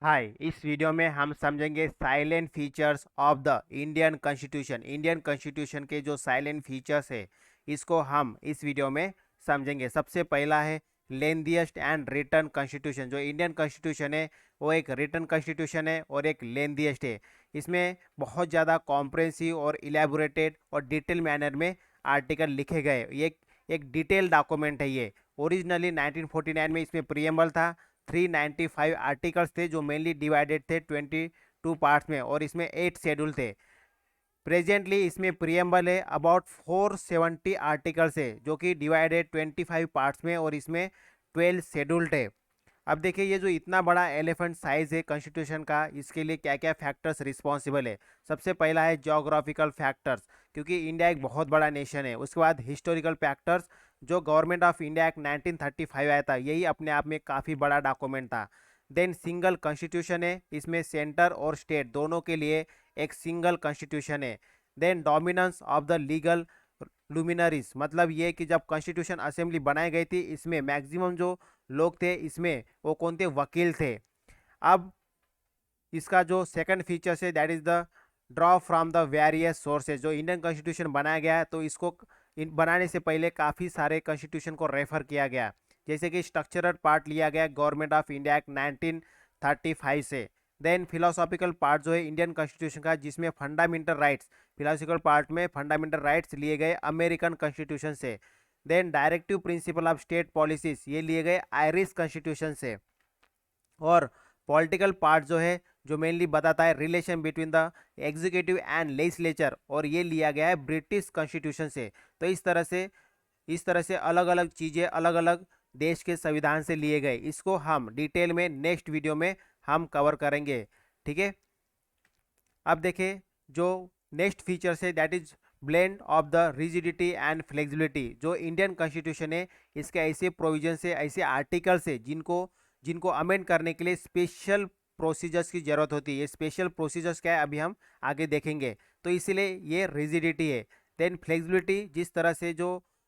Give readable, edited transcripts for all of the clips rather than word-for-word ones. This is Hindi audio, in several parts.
हाय, इस वीडियो में हम समझेंगे salient features of the Indian constitution. Indian constitution के जो साइलेंट फीचर्स है इसको हम इस वीडियो में समझेंगे। सबसे पहला है लेंदिएस्ट एंड रिटन कॉन्स्टिट्यूशन। जो इंडियन कॉन्स्टिट्यूशन है वो एक रिटन कॉन्स्टिट्यूशन है और एक लेंदिएस्ट है। इसमें बहुत ज़्यादा कॉम्प्रेहेंसिव और इलेबोरेटेड और डिटेल मैनर में आर्टिकल लिखे गए। ये एक डिटेल डॉक्यूमेंट है। ये ओरिजिनली 1949 में इसमें प्रियम्बल था। 395 आर्टिकल्स थे जो मेनली डिवाइडेड थे 22 पार्ट्स में, और इसमें 8 शेड्यूल थे। प्रेजेंटली इसमें प्रियम्बल है अबाउट 470 आर्टिकल्स है जो कि डिवाइडेड 25 पार्ट्स में, और इसमें 12 शेड्यूल्ड है। अब देखिए, ये जो इतना बड़ा एलिफेंट साइज है कॉन्स्टिट्यूशन का, इसके लिए क्या क्या फैक्टर्स रिस्पॉन्सिबल है। सबसे पहला है जोग्राफिकल फैक्टर्स, क्योंकि इंडिया एक बहुत बड़ा नेशन है। उसके बाद हिस्टोरिकल फैक्टर्स, जो गवर्नमेंट ऑफ इंडिया एक्ट 1935 आया था, यही अपने आप में काफ़ी बड़ा डॉक्यूमेंट था। देन सिंगल कॉन्स्टिट्यूशन है, इसमें सेंटर और स्टेट दोनों के लिए एक सिंगल कॉन्स्टिट्यूशन है। Then dominance of the legal luminaries, मतलब ये कि जब कॉन्स्टिट्यूशन असेंबली बनाई गई थी इसमें मैक्सिमम जो लोग थे इसमें वो कौन थे, वकील थे। अब इसका जो सेकंड फीचर्स है that is the draw from the various sources. जो इंडियन कॉन्स्टिट्यूशन बनाया गया है तो इसको बनाने से पहले काफ़ी सारे कॉन्स्टिट्यूशन को रेफर किया गया, जैसे कि स्ट्रक्चरल पार्ट लिया गया गवर्नमेंट ऑफ इंडिया एक्ट 1935 से। देन फिलोसॉफिकल पार्ट जो है इंडियन कॉन्स्टिट्यूशन का, जिसमें फंडामेंटल राइट्स, फिलोसॉफिकल पार्ट में फंडामेंटल राइट्स लिए गए अमेरिकन कॉन्स्टिट्यूशन से। Then directive principle of state policies, ये लिए गए आयरिश कॉन्स्टिट्यूशन से। और पॉलिटिकल पार्ट जो है, जो मेनली बताता है relation between the executive and legislature, और ये लिया गया है ब्रिटिश कॉन्स्टिट्यूशन से। तो इस तरह से अलग अलग चीज़ें अलग अलग देश के संविधान से लिए गए। इसको हम डिटेल में नेक्स्ट वीडियो में हम कवर करेंगे, ठीक है। अब देखें, जो नेक्स्ट फीचर्स है that is blend of the rigidity and flexibility. जो इंडियन कॉन्स्टिट्यूशन है इसके ऐसे प्रोविजन से, ऐसे आर्टिकल्स है जिनको जिनको अमेंड करने के लिए स्पेशल प्रोसीजर्स की जरूरत होती है। ये स्पेशल प्रोसीजर्स क्या है अभी हम आगे देखेंगे, तो इसीलिए ये रिजिडिटी है। देन फ्लेक्सिबिलिटी,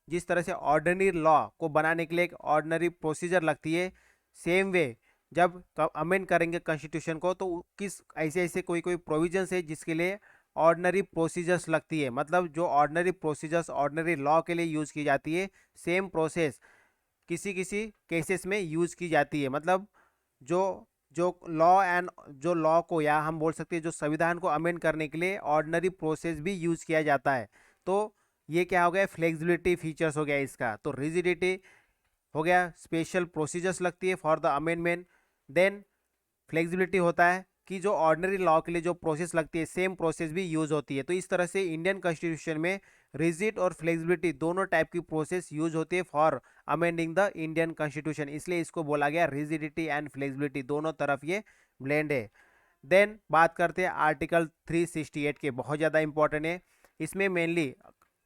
जिस तरह से ऑर्डिनरी लॉ को बनाने के लिए एक ऑर्डिनरी प्रोसीजर लगती है, सेम वे जब अमेंड करेंगे कॉन्स्टिट्यूशन को तो किस ऐसे ऐसे कोई कोई प्रोविजंस है जिसके लिए ऑर्डिनरी प्रोसीजर्स लगती है। मतलब जो ऑर्डिनरी प्रोसीजर्स ऑर्डिनरी लॉ के लिए यूज़ की जाती है, सेम प्रोसेस किसी किसी केसेस में यूज़ की जाती है। मतलब जो जो लॉ को, या हम बोल सकते हैं जो संविधान को अमेंड करने के लिए ऑर्डिनरी प्रोसेस भी यूज़ किया जाता है। तो ये क्या हो गया, फ्लेक्सिबिलिटी फीचर्स हो गया इसका। तो रिजिडिटी हो गया, स्पेशल प्रोसीजर्स लगती है for the amendment. Then flexibility होता है कि जो ऑर्डिनरी लॉ के लिए जो प्रोसेस लगती है सेम प्रोसेस भी यूज होती है। तो इस तरह से इंडियन कॉन्स्टिट्यूशन में रिजिड और फ्लेक्सिबिलिटी दोनों टाइप की प्रोसेस यूज होती है for amending the Indian constitution, इसलिए इसको बोला गया रिजिडिटी एंड फ्लेक्सिबिलिटी, दोनों तरफ ये ब्लेंड है। देन बात करते हैं आर्टिकल 368 के, बहुत ज़्यादा इंपॉर्टेंट है। इसमें मेनली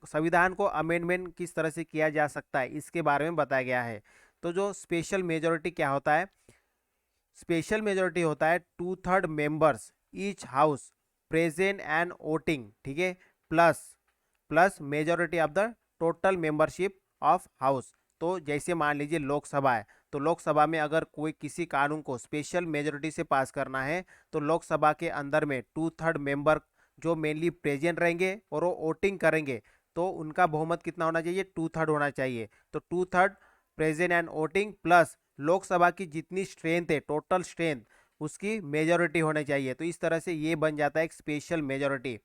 संविधान को अमेंडमेंट किस तरह से किया जा सकता है इसके बारे में बताया गया है। तो जो स्पेशल मेजोरिटी क्या होता है, स्पेशल मेजोरिटी होता है 2/3 members each house present and voting, ठीक है, plus plus majority of the total membership of house. तो जैसे मान लीजिए लोकसभा है, तो लोकसभा में अगर कोई किसी कानून को स्पेशल मेजोरिटी से पास करना है तो लोकसभा के अंदर में 2/3 मेंबर जो मेनली प्रेजेंट रहेंगे और वो वोटिंग करेंगे, तो उनका बहुमत कितना होना चाहिए, 2/3 होना चाहिए। तो 2/3 present and voting plus Lok Sabha की जितनी स्ट्रेंथ है, टोटल स्ट्रेंथ, उसकी मेजोरिटी होनी चाहिए। तो इस तरह से ये बन जाता है एक special majority.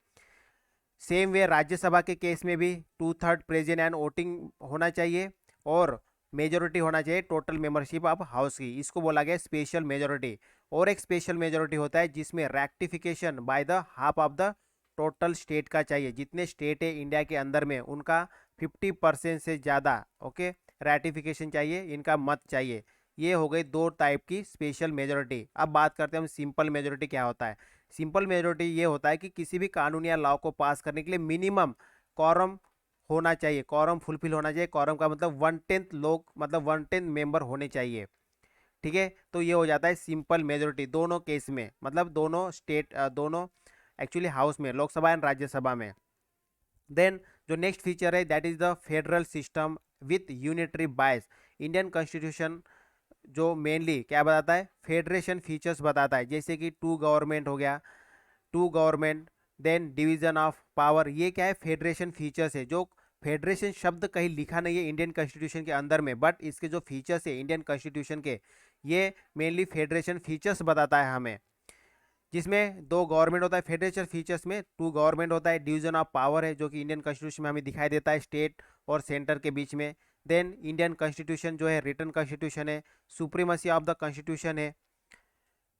Same way Rajya Sabha के केस में भी 2/3 प्रेजेंट एंड वोटिंग होना चाहिए और मेजोरिटी होना चाहिए टोटल मेंबरशिप ऑफ हाउस की, इसको बोला गया स्पेशल मेजोरिटी। और एक स्पेशल मेजोरिटी होता है जिसमें rectification by the half of the total state का चाहिए। जितने स्टेट है इंडिया के अंदर में उनका 50% से ज़्यादा, ओके, रैटिफिकेशन चाहिए, इनका मत चाहिए। ये हो गई दो टाइप की स्पेशल मेजोरिटी। अब बात करते हैं हम सिंपल मेजोरिटी क्या होता है। सिंपल मेजोरिटी ये होता है कि किसी भी कानून या लॉ को पास करने के लिए मिनिमम कॉरम होना चाहिए, कॉरम फुलफिल होना चाहिए। कॉरम का मतलब 1/10 लोग, मतलब 1/10 मेंबर होने चाहिए, ठीक है। तो ये हो जाता है सिंपल मेजोरिटी दोनों केस में, मतलब दोनों स्टेट, दोनों एक्चुअली हाउस में, लोकसभा एंड राज्यसभा में। देन जो नेक्स्ट फीचर है that is the federal system with unitary bias. Indian constitution जो मेनली क्या बताता है, फेडरेशन फीचर्स बताता है, जैसे कि टू गवर्नमेंट हो गया, two government, then division of power, ये क्या है, फेडरेशन फीचर्स है। जो फेडरेशन शब्द कहीं लिखा नहीं है इंडियन कॉन्स्टिट्यूशन के अंदर में, बट इसके जो फीचर्स है इंडियन कॉन्स्टिट्यूशन के, ये मेनली फेडरेशन फीचर्स बताता है हमें, जिसमें दो गवर्नमेंट होता है फेडरेशन फीचर्स में, टू गवर्नमेंट होता है, डिवीजन ऑफ पावर है जो कि इंडियन कॉन्स्टिट्यूशन में हमें दिखाई देता है स्टेट और सेंटर के बीच में, देन इंडियन कॉन्स्टिट्यूशन जो है रिटन कॉन्स्टिट्यूशन है, सुप्रीमेसी ऑफ द कॉन्स्टिट्यूशन है,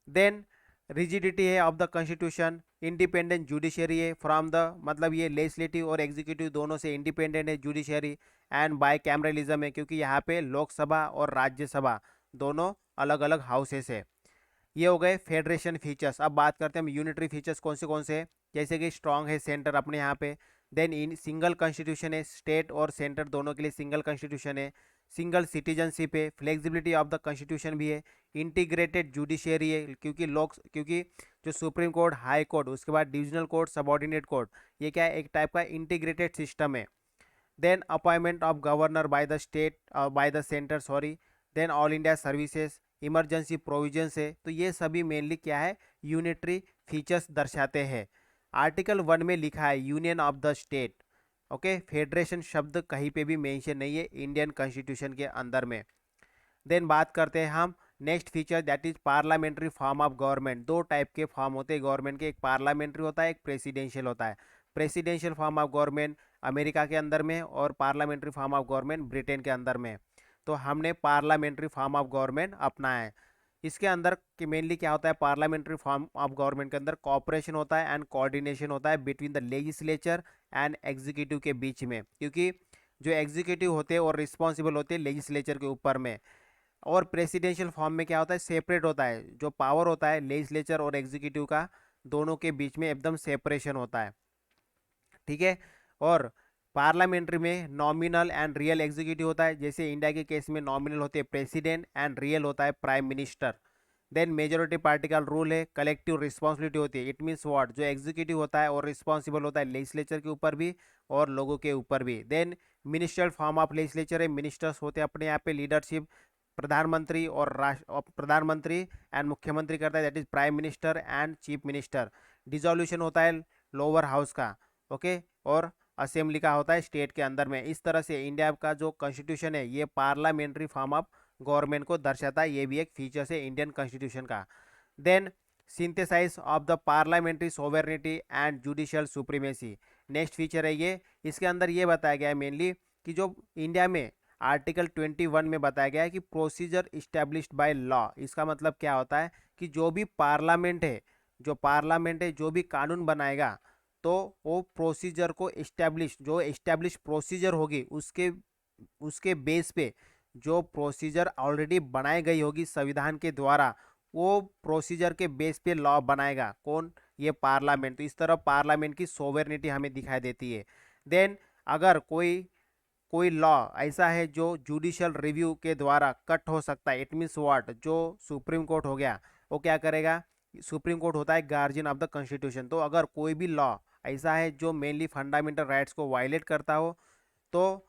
देन रिजिडिटी है of the constitution, independent judiciary है फ्रॉम द, मतलब ये लेजिस्लेटिव और एग्जीक्यूटिव दोनों से इंडिपेंडेंट है जुडिशरी, एंड बाय कैमरलिज्म है क्योंकि यहाँ पे लोकसभा और राज्यसभा दोनों अलग अलग हाउसेस है। ये हो गए फेडरेशन फीचर्स। अब बात करते हैं हम यूनिटरी फीचर्स कौन से हैं, जैसे कि स्ट्रॉन्ग है सेंटर अपने यहाँ पे, देन इन सिंगल कॉन्स्टिट्यूशन है, स्टेट और सेंटर दोनों के लिए सिंगल कॉन्स्टिट्यूशन है, सिंगल सिटीजनशिप है, फ्लेक्सिबिलिटी ऑफ द कॉन्स्टिट्यूशन भी है, इंटीग्रेटेड जुडिशियरी है क्योंकि जो सुप्रीम कोर्ट, हाई कोर्ट, उसके बाद डिविजनल कोर्ट, सबॉर्डिनेट कोर्ट, ये क्या है, एक टाइप का इंटीग्रेटेड सिस्टम है, then appointment of governor by the state, by the centre sorry, then all India services, emergency provisions है। तो ये सभी मेनली क्या है, यूनिटरी फीचर्स दर्शाते हैं। आर्टिकल 1 में लिखा है union of the state, okay, federation शब्द कहीं पे भी मेंशन नहीं है इंडियन कॉन्स्टिट्यूशन के अंदर में। देन बात करते हैं हम next feature, that is parliamentary form of government. दो टाइप के फॉर्म होते हैं गवर्नमेंट के, एक पार्लियामेंट्री होता है, एक प्रेसिडेंशियल होता है। Presidential form of government America के अंदर में और parliamentary form of government Britain के अंदर में। तो हमने पार्लियामेंट्री फॉर्म ऑफ गवर्नमेंट अपनाया है। इसके अंदर कि मेनली क्या होता है, पार्लियामेंट्री फॉर्म ऑफ गवर्नमेंट के अंदर कॉपरेशन होता है एंड कोऑर्डिनेशन होता है between the legislature and executive के बीच में, क्योंकि जो एग्जीक्यूटिव होते हैं और रिस्पॉन्सिबल होते हैं लेजिस्लेचर के ऊपर में। और प्रेसिडेंशियल फॉर्म में क्या होता है, सेपरेट होता है, जो पावर होता है लेजिस्लेचर और एग्जीक्यूटिव का, दोनों के बीच में एकदम सेपरेशन होता है, ठीक है। और पार्लियामेंट्री में नॉमिनल एंड रियल एग्जीक्यूटिव होता है, जैसे इंडिया के केस में नॉमिनल होते हैं प्रेसिडेंट एंड रियल होता है prime minister. Then majority party का रूल है, कलेक्टिव रिस्पॉन्सिबिलिटी होती है, इट मीन्स व्हाट, जो एग्जीक्यूटिव होता है और रिस्पॉन्सिबल होता है लेजिस्लेचर के ऊपर भी और लोगों के ऊपर भी। Then ministerial form of legislature है, मिनिस्टर्स होते हैं अपने यहाँ पे, लीडरशिप प्रधानमंत्री और प्रधानमंत्री एंड मुख्यमंत्री करता है, that is prime minister and chief minister. Dissolution होता है लोअर हाउस का, ओके, और असेंबली का होता है स्टेट के अंदर में। इस तरह से इंडिया का जो कॉन्स्टिट्यूशन है ये पार्लियामेंट्री फॉर्म ऑफ गवर्नमेंट को दर्शाता है, ये भी एक फीचर्स है इंडियन कॉन्स्टिट्यूशन का। Then synthesize of the parliamentary sovereignty and judicial supremacy, next feature है ये। इसके अंदर ये बताया गया है मेनली कि जो इंडिया में आर्टिकल 21 में बताया गया है कि प्रोसीजर इस्टेब्लिश्ड बाय लॉ, इसका मतलब क्या होता है कि जो भी पार्लियामेंट है, जो भी कानून बनाएगा, तो वो प्रोसीजर को एस्टेब्लिश प्रोसीजर होगी, उसके बेस पे जो प्रोसीजर ऑलरेडी बनाई गई होगी संविधान के द्वारा, वो प्रोसीजर के बेस पे लॉ बनाएगा कौन, ये पार्लियामेंट। तो इस तरह पार्लियामेंट की सोवेरेनिटी हमें दिखाई देती है। देन अगर कोई लॉ ऐसा है जो जुडिशियल रिव्यू के द्वारा कट हो सकता है, इट मीन्स व्हाट, जो सुप्रीम कोर्ट हो गया, वो क्या करेगा, सुप्रीम कोर्ट होता है गार्जियन ऑफ द कॉन्स्टिट्यूशन। तो अगर कोई भी लॉ ऐसा है जो मेनली फंडामेंटल राइट्स को वायलेट करता हो, तो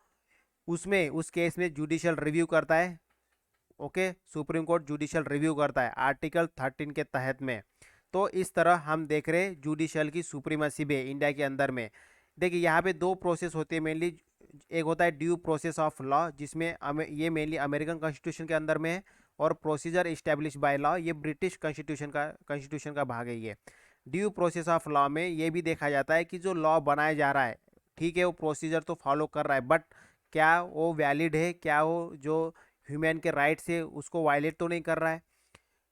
उस केस में जुडिशियल रिव्यू करता है, okay, supreme court judicial review करता है आर्टिकल 13 के तहत में। तो इस तरह हम देख रहे हैं जुडिशियल की सुप्रीमेसी भी इंडिया के अंदर में। देखिए यहाँ पे दो प्रोसेस होते हैं मेनली, एक होता है ड्यू प्रोसेस ऑफ लॉ, जिसमें ये मेनली अमेरिकन कॉन्स्टिट्यूशन के अंदर में है, और प्रोसीजर इस्टेब्लिश बाय लॉ ये ब्रिटिश कॉन्स्टिट्यूशन का भाग है। ये ड्यू प्रोसेस ऑफ लॉ में ये भी देखा जाता है कि जो लॉ बनाया जा रहा है, ठीक है, वो प्रोसीजर तो फॉलो कर रहा है, बट क्या वो वैलिड है, क्या वो जो ह्यूमन के राइट्स है उसको वायलेट तो नहीं कर रहा है,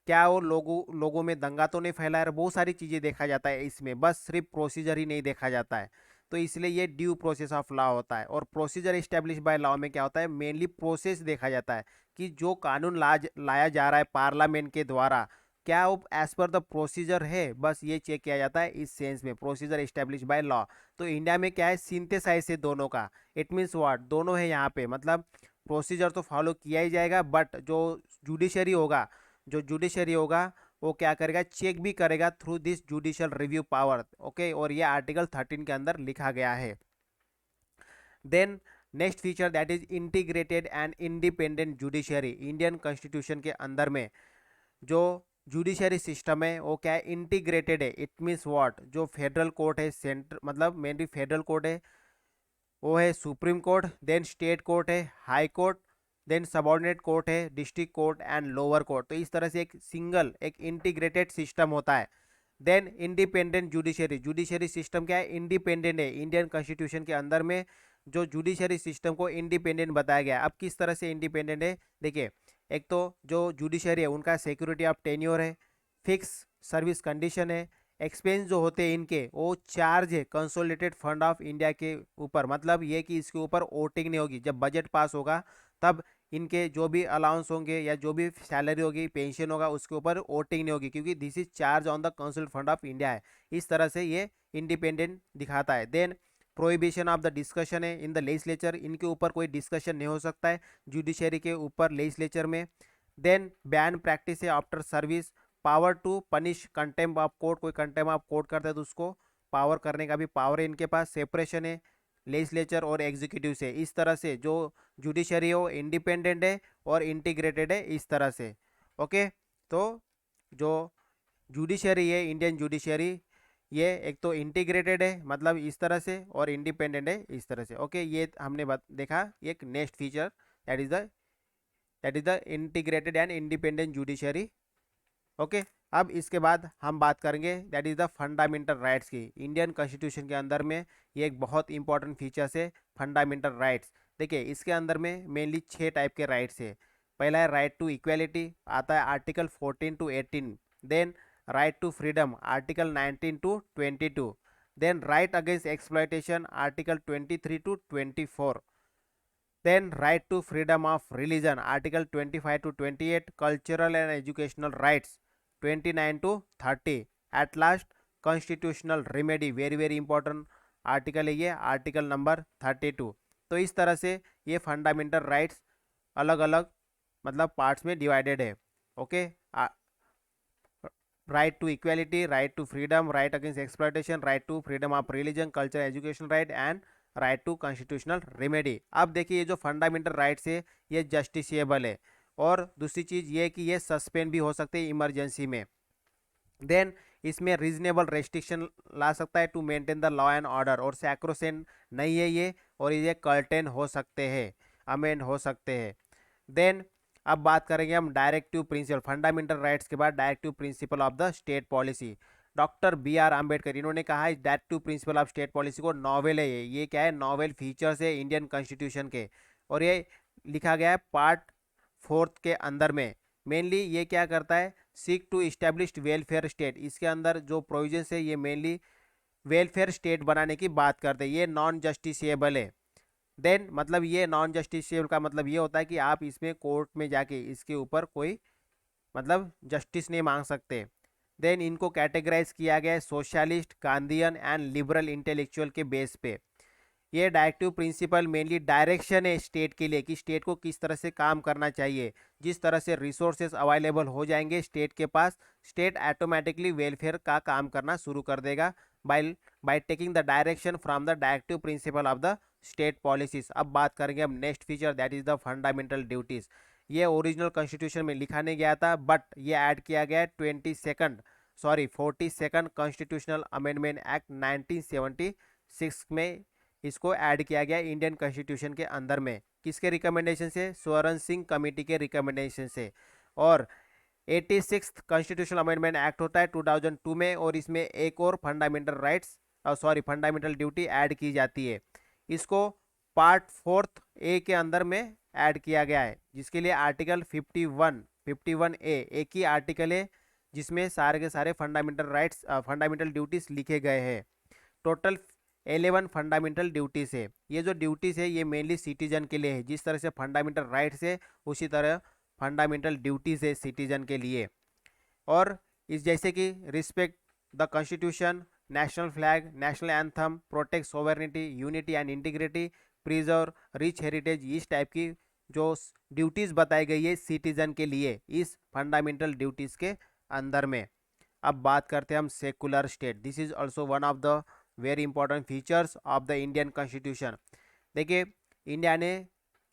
क्या वो लोगों में दंगा तो नहीं फैला रहा है। बहुत सारी चीज़ें देखा जाता है इसमें, बस सिर्फ प्रोसीजर ही नहीं देखा जाता है। तो इसलिए ये ड्यू प्रोसेस ऑफ लॉ होता है। और प्रोसीजर इस्टेब्लिश बाय लॉ में क्या होता है, मेनली प्रोसेस देखा जाता है कि जो कानून लाया जा रहा है पार्लियामेंट के द्वारा, क्या वो एज पर द प्रोसीजर है, बस ये चेक किया जाता है इस सेंस में, प्रोसीजर इस्टेब्लिश बाय लॉ। तो इंडिया में क्या है, सिंथेसाइज है दोनों का, इट मीन्स व्हाट, दोनों है यहाँ पे, मतलब प्रोसीजर तो फॉलो किया ही जाएगा, बट जो जुडिशरी होगा वो क्या करेगा, चेक भी करेगा through this judicial review power, okay. और ये आर्टिकल 13 के अंदर लिखा गया है। Then next feature that is integrated and independent judiciary. Indian constitution के अंदर में जो जुडिशरी सिस्टम है वो क्या है, इंटीग्रेटेड है। इट मीन्स व्हाट, जो फेडरल कोर्ट है, सेंटर मतलब मेनली फेडरल कोर्ट है वो है supreme court, then state court है high court, then subordinate court है district court and lower court. तो इस तरह से एक सिंगल एक इंटीग्रेटेड सिस्टम होता है। Then independent judiciary, judiciary system क्या है, इंडिपेंडेंट है। इंडियन कॉन्स्टिट्यूशन के अंदर में जो जुडिशरी सिस्टम को इंडिपेंडेंट बताया गया है। अब किस तरह से इंडिपेंडेंट है, देखिए, एक तो जो जुडिशरी है उनका सिक्योरिटी ऑफ टेन्योर है, फिक्स सर्विस कंडीशन है, एक्सपेंस जो होते हैं इनके वो चार्ज है कंसोलिडेटेड फंड ऑफ इंडिया के ऊपर। मतलब ये कि इसके ऊपर वोटिंग नहीं होगी, जब बजट पास होगा तब इनके जो भी अलाउंस होंगे या जो भी सैलरी होगी पेंशन होगा उसके ऊपर वोटिंग नहीं होगी, क्योंकि this is charge on the consolidated fund of India है। इस तरह से ये इंडिपेंडेंट दिखाता है। Then prohibition of the discussion है इन द लेजिस्लेचर, इनके ऊपर कोई डिस्कशन नहीं हो सकता है जुडिशरी के ऊपर लेजिस्लेचर में। देन बैन प्रैक्टिस है after service, power to punish contempt of court, कोई कंटेम्प ऑफ कोर्ट करता है तो उसको पावर करने का भी पावर है इनके पास। सेपरेशन है लेजिस्लेचर और एग्जीक्यूटिव से। इस तरह से जो जुडिशरी है वो इंडिपेंडेंट है और इंटीग्रेटेड है इस तरह से। ओके, तो जो जुडिशरी है इंडियन जुडिशरी ये एक तो इंटीग्रेटेड है मतलब इस तरह से, और इंडिपेंडेंट है इस तरह से। ओके, ये हमने देखा एक next feature that is the integrated and independent judiciary. Okay, अब इसके बाद हम बात करेंगे that is the fundamental rights की। इंडियन कॉन्स्टिट्यूशन के अंदर में ये एक बहुत इंपॉर्टेंट फीचर्स है फंडामेंटल राइट्स। देखिए, इसके अंदर में मेनली 6 टाइप के राइट्स है। पहला है राइट टू इक्वेलिटी, आता है article 14 to 18। Then right to freedom, article 19 to 22। Then right against exploitation, article 23 to 24। Then right to freedom of religion, article 25 to 28। Cultural and educational rights 29 to 30। At last constitutional remedy, very very important article है ये, आर्टिकल नंबर 32। तो इस तरह से ये फंडामेंटल राइट्स अलग अलग मतलब पार्ट्स में डिवाइडेड है। Okay, right to equality, right to freedom, right against exploitation, right to freedom of religion, culture education right and right to constitutional remedy. अब देखिए, ये जो फंडामेंटल राइट्स है ये जस्टिसिएबल है, और दूसरी चीज़ ये कि ये सस्पेंड भी हो सकते हैं इमरजेंसी में। देन इसमें रीजनेबल रेस्ट्रिक्शन ला सकता है to maintain the law and order, और सैक्रोसेंट नहीं है ये, और ये कर्टेन हो सकते हैं, अमेंड हो सकते हैं। देन अब बात करेंगे हम डायरेक्टिव प्रिंसिपल, फंडामेंटल राइट्स के बाद directive principle of the state policy. Doctor BR Ambedkar इन्होंने कहा है directive principle of state policy को नॉवेल है ये क्या है, नॉवेल फीचर्स है इंडियन कॉन्स्टिट्यूशन के, और ये लिखा गया है पार्ट 4 के अंदर में। मेनली ये क्या करता है, seek to establish welfare state, इसके अंदर जो प्रोविजंस है ये मेनली वेलफेयर स्टेट बनाने की बात करते हैं। ये नॉन जस्टिसिएबल है। देन मतलब ये नॉन जस्टिसिएबल का मतलब ये होता है कि आप इसमें कोर्ट में जाके इसके ऊपर कोई मतलब जस्टिस नहीं मांग सकते। देन इनको कैटेगराइज किया गया है socialist, Gandhian and liberal intellectual के बेस पे। ये डायरेक्टिव प्रिंसिपल मेनली डायरेक्शन है स्टेट के लिए कि स्टेट को किस तरह से काम करना चाहिए। जिस तरह से रिसोर्सेज अवेलेबल हो जाएंगे स्टेट के पास, स्टेट ऑटोमेटिकली वेलफेयर का काम करना शुरू कर देगा by taking the direction from the directive principle of the state policies. अब बात करेंगे हम next feature that is the fundamental duties. ये ओरिजिनल कॉन्स्टिट्यूशन में लिखा नहीं गया था, बट ये ऐड किया गया है 42nd कॉन्स्टिट्यूशनल अमेंडमेंट एक्ट 1976 में इसको ऐड किया गया इंडियन कॉन्स्टिट्यूशन के अंदर में। किसके रिकमेंडेशन से, स्वर्ण सिंह कमेटी के रिकमेंडेशन से। और 86th कॉन्स्टिट्यूशनल अमेंडमेंट एक्ट होता है 2002 में, और इसमें एक और fundamental rights fundamental duty add की जाती है। इसको पार्ट 4 ए के अंदर में ऐड किया गया है, जिसके लिए आर्टिकल 51A एक ही आर्टिकल है जिसमें सारे के सारे फंडामेंटल राइट्स फंडामेंटल ड्यूटीज लिखे गए हैं। टोटल 11 फंडामेंटल ड्यूटीज़ है। ये जो ड्यूटीज़ है ये मेनली सिटीजन के लिए है, जिस तरह से फंडामेंटल राइट्स है उसी तरह फंडामेंटल ड्यूटीज़ है सिटीजन के लिए। और इस जैसे कि respect the constitution, national flag, national anthem, protect sovereignty, unity and integrity, preserve rich heritage, इस टाइप की जो ड्यूटीज़ बताई गई है सिटीजन के लिए इस फंडामेंटल ड्यूटीज़ के अंदर में। अब बात करते हैं हम secular state. This is also one of the very important features of the Indian constitution. देखिए, इंडिया ने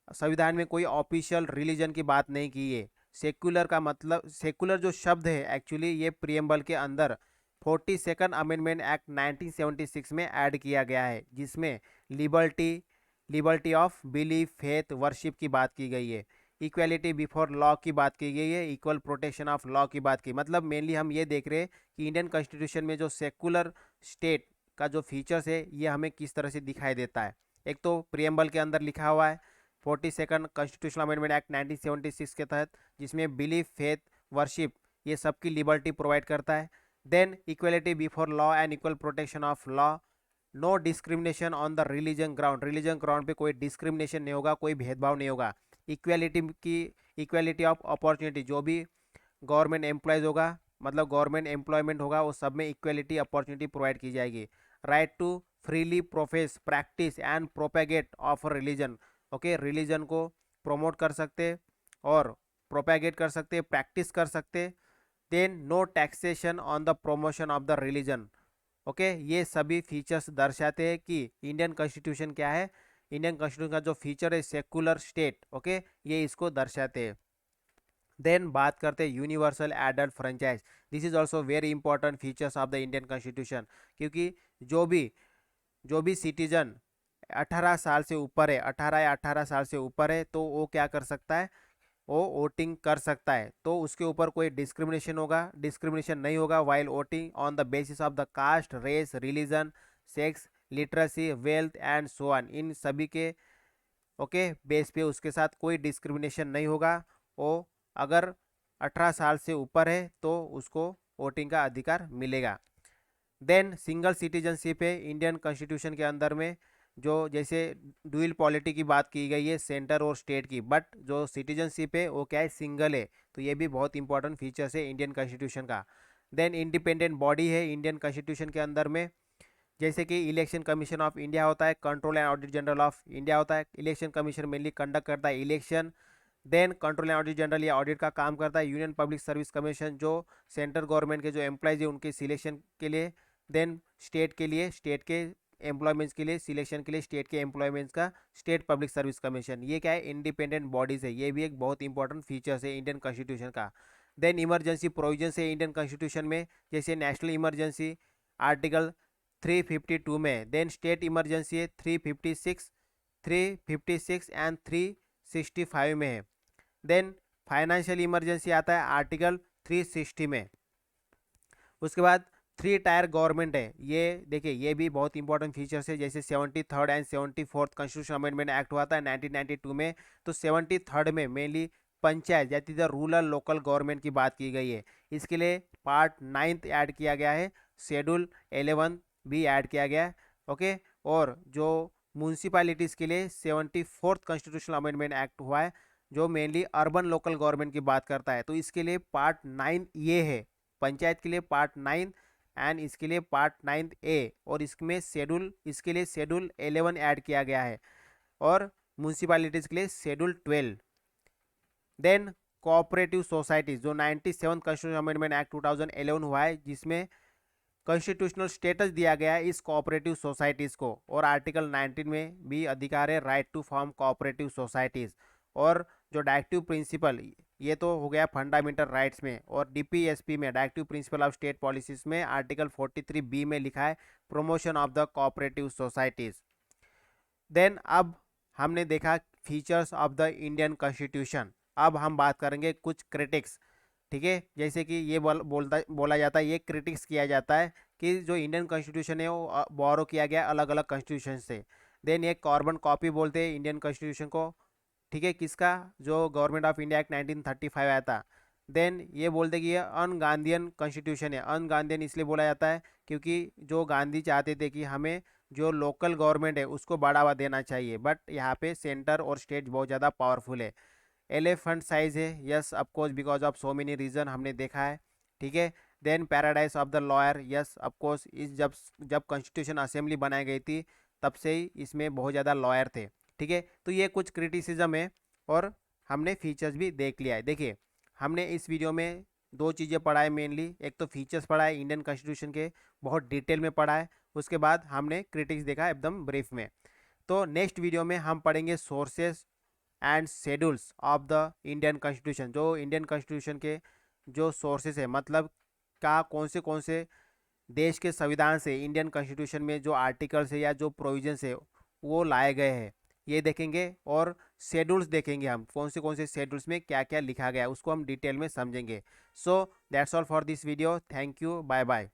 संविधान में कोई ऑफिशियल रिलीजन की बात नहीं की है। सेक्युलर का मतलब, सेक्युलर जो शब्द है एक्चुअली ये प्रियम्बल के अंदर 42nd अमेंडमेंट एक्ट 1976 में ऐड किया गया है, जिसमें liberty liberty of belief, faith, worship की बात की गई है, इक्वलिटी बिफोर लॉ की बात की गई है, इक्वल प्रोटेक्शन ऑफ लॉ की बात की। मतलब मेनली हम ये देख रहे हैं कि इंडियन कॉन्स्टिट्यूशन में जो सेक्युलर स्टेट का जो फीचर्स है ये हमें किस तरह से दिखाई देता है। एक तो प्रियम्बल के अंदर लिखा हुआ है 42nd कॉन्स्टिट्यूशनल अमेंडमेंट एक्ट 1976 के तहत, जिसमें बिलीफ, फेथ, वर्शिप ये सबकी लिबर्टी प्रोवाइड करता है। Then equality before law and equal protection of law, no discrimination on the religion ground, religion ground पे कोई डिस्क्रिमिनेशन नहीं होगा, कोई भेदभाव नहीं होगा। इक्वलिटी की, इक्वलिटी ऑफ अपॉर्चुनिटी, जो भी गवर्नमेंट एम्प्लॉयज़ होगा, मतलब गवर्नमेंट एम्प्लॉयमेंट होगा, वो सब में इक्वलिटी अपॉर्चुनिटी प्रोवाइड की जाएगी। Right to freely profess, practice and propagate of religion, okay, religion को प्रमोट कर सकते और प्रोपेगेट कर सकते, प्रैक्टिस कर सकते। Then no taxation on the promotion of the religion, okay. ये सभी फीचर्स दर्शाते हैं कि इंडियन कॉन्स्टिट्यूशन क्या है। इंडियन कॉन्स्टिट्यूशन का जो फीचर है सेक्युलर स्टेट, ओके, ये इसको दर्शाते हैं। देन बात करते हैं universal adult franchise. This is also very important features of the Indian constitution, क्योंकि जो भी सिटीजन 18 साल से ऊपर है, 18 या 18 साल से ऊपर है, तो वो क्या कर सकता है, वो वोटिंग कर सकता है। तो उसके ऊपर कोई डिस्क्रिमिनेशन नहीं होगा while voting on the basis of the caste, race, religion, sex, literacy, wealth and so on. इन सभी के ओके बेस पे उसके साथ कोई डिस्क्रिमिनेशन नहीं होगा। वो अगर 18 साल से ऊपर है तो उसको वोटिंग का अधिकार मिलेगा। देन सिंगल सिटीजनशिप है इंडियन कॉन्स्टिट्यूशन के अंदर में, जो जैसे ड्यूअल पॉलिटी की बात की गई है सेंटर और स्टेट की, बट जो सिटीजनशिप है वो क्या है, सिंगल है। तो ये भी बहुत इंपॉर्टेंट फीचर्स है इंडियन कॉन्स्टिट्यूशन का। देन इंडिपेंडेंट बॉडी है इंडियन कॉन्स्टिट्यूशन के अंदर में, जैसे कि इलेक्शन कमीशन ऑफ इंडिया होता है, control and audit general of India होता है। इलेक्शन कमीशन मेनली कंडक्ट करता है election. Then control and audit general या ऑडिट का काम करता है यूनियन पब्लिक सर्विस कमीशन, जो सेंट्रल गवर्नमेंट के जो एम्प्लॉयज़ है उनके सिलेक्शन के लिए। देन स्टेट के लिए, स्टेट के एम्प्लॉयमेंट्स के लिए, सिलेक्शन के लिए स्टेट के एम्प्लॉयमेंट्स का स्टेट पब्लिक सर्विस कमीशन। ये क्या है, इंडिपेंडेंट बॉडीज़ है। ये भी एक बहुत इंपॉर्टेंट फीचर्स है इंडियन कॉन्स्टिट्यूशन का। देन इमरजेंसी प्रोविजंस है इंडियन कॉन्स्टिट्यूशन में, जैसे नेशनल इमरजेंसी आर्टिकल 352 में। देन स्टेट इमरजेंसी है 356 एंड 365 में है। देन फाइनेंशियल इमरजेंसी आता है आर्टिकल 360 में। उसके बाद 3 टायर गवर्नमेंट है। ये देखिए ये भी बहुत इंपॉर्टेंट फीचर्स है, जैसे 73rd and 74th constitution amendment act हुआ था 1992 में। तो 73rd में मेनली पंचायत जाति द रूरल लोकल गवर्नमेंट की बात की गई है। इसके लिए पार्ट 9th ऐड किया गया है, शेड्यूल 11 भी ऐड किया गया है, ओके। और जो म्यूनसिपैलिटीज़ के लिए 74th कॉन्स्टिट्यूशनल अमेंडमेंट एक्ट हुआ है, जो मेनली अर्बन लोकल गवर्नमेंट की बात करता है। तो इसके लिए पार्ट 9 ये है, पंचायत के लिए पार्ट 9 एंड इसके लिए पार्ट 9 ए, और इसमें शेड्यूल, इसके लिए शेड्यूल 11 ऐड किया गया है, और म्यूनसिपैलिटीज़ के लिए शेड्यूल 12। देन कोऑपरेटिव सोसाइटीज़, जो 97 कॉन्स्टिट्यूशन अमेंडमेंट एक्ट 2011 हुआ है, जिसमें कॉन्स्टिट्यूशनल स्टेटस दिया गया है इस कोऑपरेटिव सोसाइटीज़ को, और आर्टिकल 19 में भी अधिकार है right to form cooperative societies. और जो डायरेक्टिव प्रिंसिपल, ये तो हो गया फंडामेंटल राइट्स में, और डीपीएसपी में, directive principle of state policies में आर्टिकल 43B में लिखा है promotion of the cooperative societies. Then अब हमने देखा features of the Indian constitution. अब हम बात करेंगे कुछ क्रिटिक्स, ठीक है। जैसे कि ये बोला जाता है, ये क्रिटिक्स किया जाता है कि जो इंडियन कॉन्स्टिट्यूशन है वो बोरो किया गया अलग अलग कॉन्स्टिट्यूशन से। देन ये कार्बन कॉपी बोलते हैं इंडियन कॉन्स्टिट्यूशन को, ठीक है, किसका, जो गवर्नमेंट ऑफ इंडिया एक्ट 1935 आया था। देन ये बोलते कि ये अन गांधीयन कॉन्स्टिट्यूशन है। अन गांधीयन इसलिए बोला जाता है क्योंकि जो गांधी चाहते थे कि हमें जो लोकल गवर्नमेंट है उसको बढ़ावा देना चाहिए, बट यहाँ पे सेंटर और स्टेट बहुत ज़्यादा पावरफुल है। एलिफेंट साइज है, yes of course because of so many reason, हमने देखा है, ठीक है। Then paradise of the lawyer, yes of course, इस जब कॉन्स्टिट्यूशन असेंबली बनाई गई थी तब से ही इसमें बहुत ज़्यादा लॉयर थे, ठीक है। तो ये कुछ क्रिटिसिज्म है, और हमने फीचर्स भी देख लिया है। देखिए हमने इस वीडियो में दो चीज़ें पढ़ा है मेनली, एक तो फीचर्स पढ़ा है इंडियन कॉन्स्टिट्यूशन के, बहुत डिटेल में पढ़ा है। उसके बाद हमने क्रिटिक्स देखा एकदम ब्रीफ में। तो नेक्स्ट वीडियो में हम पढ़ेंगे sources and schedules of the Indian constitution. जो इंडियन कॉन्स्टिट्यूशन के जो सोर्सेस है, मतलब का कौन से देश के संविधान से इंडियन कॉन्स्टिट्यूशन में जो आर्टिकल्स है या जो प्रोविजंस है वो लाए गए हैं, ये देखेंगे। और शेड्यूल्स देखेंगे, हम कौन से शेड्यूल्स में क्या क्या लिखा गया है उसको हम डिटेल में समझेंगे। So that's all for this video. Thank you, bye bye.